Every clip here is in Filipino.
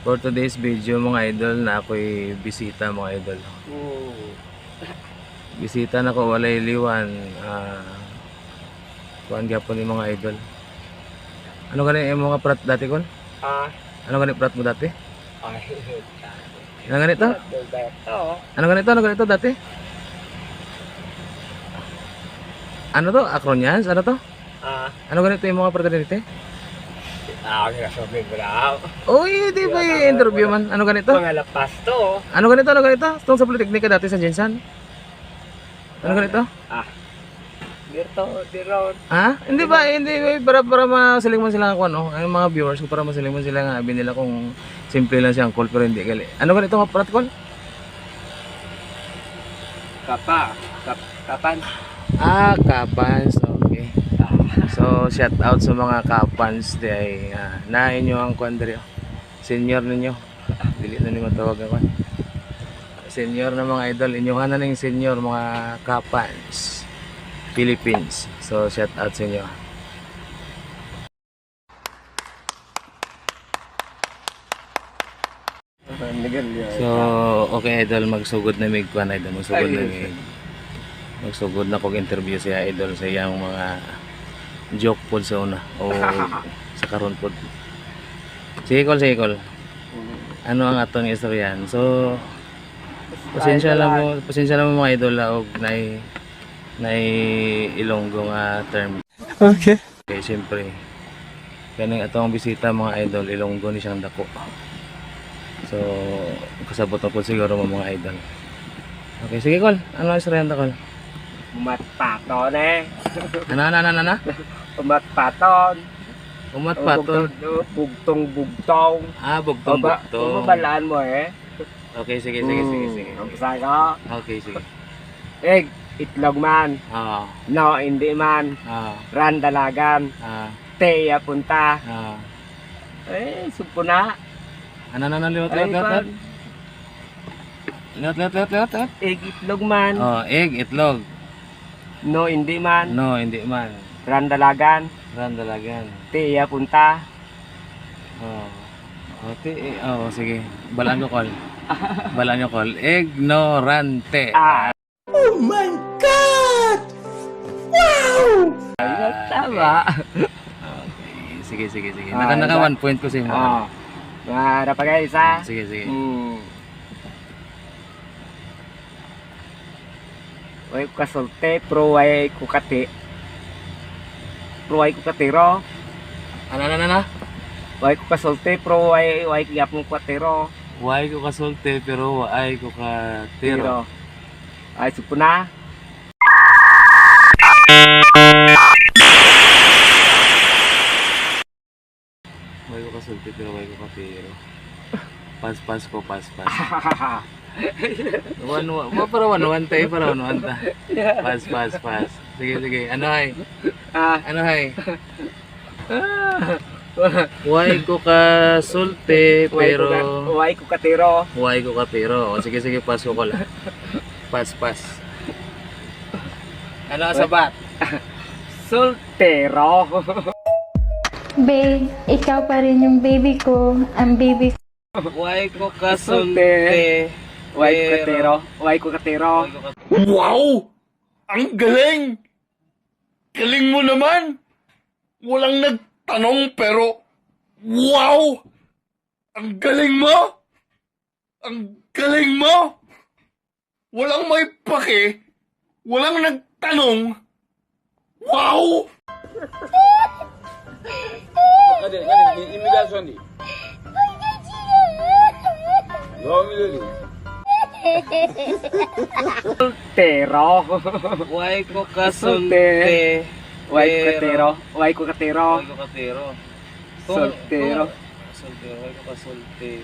For today's video mga idol na ako'y bisita mga idol. Bisita na ko walay liwan. Kuan gyapon ni mga idol. Ano gani yung mga prat dati kon? Ano gani prat mo dati? Ano ganito? Ano ganito dati? Ano to? Acronyms? Ano to? Ano ganito yung mga prat dati? Uy, di ba yung interview man? Ano ganito? Mga lapas to. Ano ganito? Ano ganito? Itong sa Politeknika dati sa Jensan? Ano ganito? Diron. Hindi ba? Hindi ba? Para masiling man sila ako ano? Ang mga viewers ko para masiling man sila nga abi nila kung simple lang siyang call pero hindi gali. Ano ganito nga prat call? Kapan. Kapans. Okay. So, shout out sa mga kapans di ay na inyo ang kuandrio. Senior ninyo. Dili na ni matawag ako. Senior na mga idol, inyo na ning senior mga kapans Philippines. So, shout out sa inyo. So, okay idol, magsugod na mig kuan idol, magsugod na kog interview siya idol sa iyang mga joke pod sa una o sa karon pod. Sige kol. Ano ang atong istoryan? So pasensya lang mo mga idol og nay Ilonggo nga term. Okay, siyempre kaning atong bisita mga idol, Ilonggo ni siyang dako. So kasabot na po siguro mga idol. Okay, sige kol. Ano ang istoryan ta kol? Umatpaton eh. Ano? Umatpaton. Umatpaton. Bugtong. Bugtong. Babalaan mo eh. Okay, sige. Umpisa ka. Okay, sige. Egg, itlog man. No, hindi man. Ran dalagan. Teya punta. Supo na. Ano, liwat. Liwat. Egg, itlog man. Egg, itlog. No, hindi man. Ran dalagan. Teya punta. Sige. Balaan ko call. Ignorante. Oh my God! Wow! Tama. Okay. Sige. Naka 1 point ko sa inyo. Para pa guys ha. Sige. Way ko kasolte, pro way ko katiro. Ano? Way ko kasolte, pro way ko katiro. Way ko kasulti pero way ko katiro. Ay, supo na. Way ko kasulti pero way ko katiro. Pas. Para one tayo. Pas. Sige. Ano hay? Way ko kasulti pero Way ko katiro. way ko katiro. Sige, pas ko lang. Pas. Ano ang sabat? Soltero. Babe, ikaw pa rin yung baby ko. Ang baby ko. Way ko kasulti. Way ko katiro. Wow! Ang galing! Galing mo naman! Walang nagtanong pero wow! Ang galing mo! Walang may pake, walang nagtanong. Wow! Soltero. Way ko kasulti. Way ko katiro. Soltero. Way ko kasulti.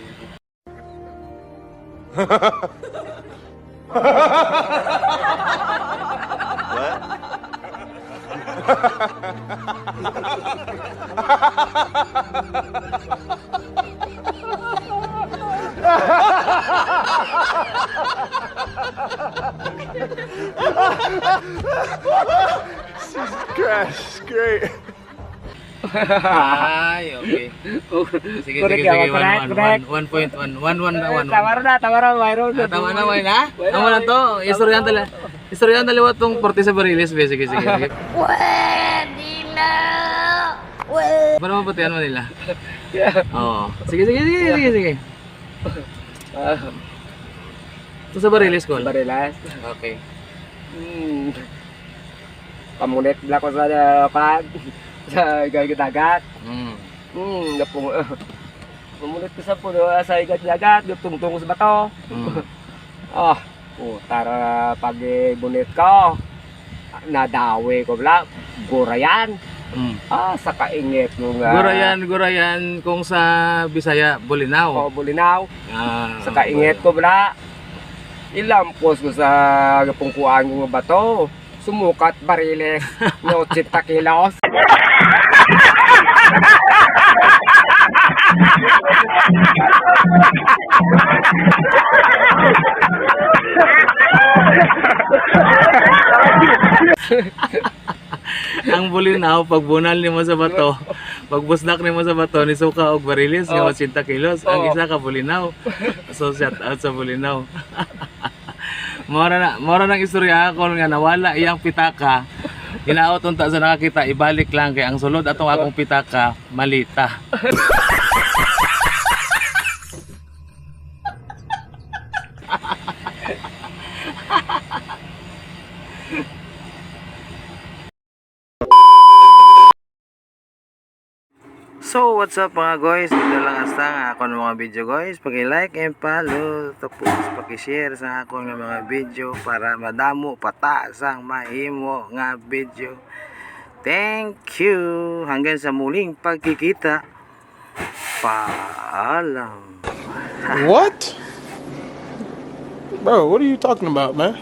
Crash, great. Ay, okay. Sige, Correct sige, sige. yan, correct. 1.1. 1.1. Tama na, mayroon. Tama na, may na? Tama na to. Istoryan dalawa tong 40 sa Bariles. Be. Sige, sige. Pwede na! Paano mapatihan mo nila? Oo. Sige. Ito sa Bariles, Col? Barilas. Okay. Pamunit lang ko sa sa dagat. Pamunit ko sa puno sa dagat, tungtong sa bato. Tara pag bunit ko, nadawi ko bla, gurayan. Sa kaingit nung Gurayan kung sa Bisaya, Bulinaw. Bulinaw. Sa kaingit ko bla. Ilampos ko sa pungkuan ng bato. Sumukat Bariles, no 80 kilos. Ang Bulinaw, pag bunal nimo sa bato, pag busdak nimo sa bato, ni suka og Bariles, nga 80 kilos. Ang isa ka Bulinaw. So shout out sa Bulinaw. Mora nang istorya ako nga nawala iyang pitaka. Hinaot unta sa nakakita, ibalik lang kay ang sulod atong akong pitaka malita. So what's up mga guys, ito lang hasta nga ako ng mga video guys. Pag-like and follow, tapos pag-share sa ako ng mga video para madamo pataas ang mahimo nga video. Thank you, hanggang sa muling pagkikita. Paalam. What? Bro, what are you talking about, man?